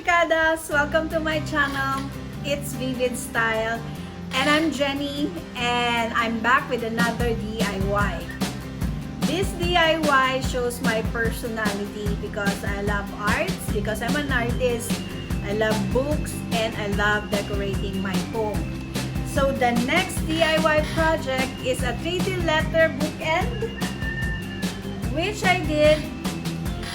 Barkadas! Welcome to my channel. It's Vivid Style. And I'm Jenny and I'm back with another DIY. This DIY shows my personality because I love arts, because I'm an artist, I love books, and I love decorating my home. So the next DIY project is a 3D letter bookend, which I did.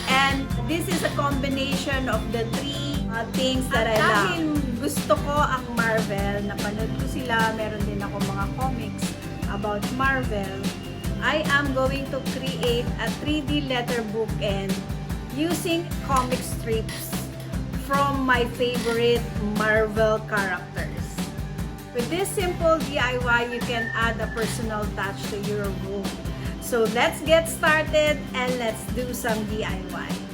And this is a combination of the three things that I love. Dahil gusto ko ang Marvel, napanood ko sila, meron din ako mga comics about Marvel, I am going to create a 3D letter bookend using comic strips from my favorite Marvel characters. With this simple DIY, you can add a personal touch to your room. So let's get started and let's do some DIY.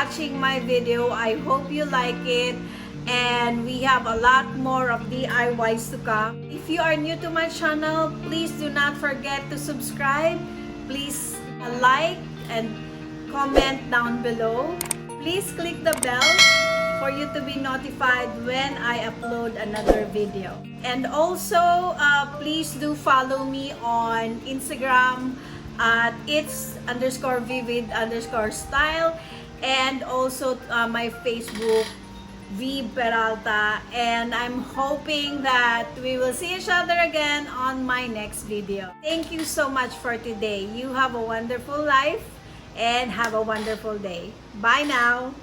watching my video. I hope you like it. And we have a lot more of DIYs to come. If you are new to my channel, please do not forget to subscribe. Please like and comment down below. Please click the bell for you to be notified when I upload another video. And also, please do follow me on Instagram at its_vivid_style, and also my Facebook, V Peralta, and I'm hoping that we will see each other again on my next video. Thank you so much for today. You have a wonderful life and have a wonderful day. Bye now.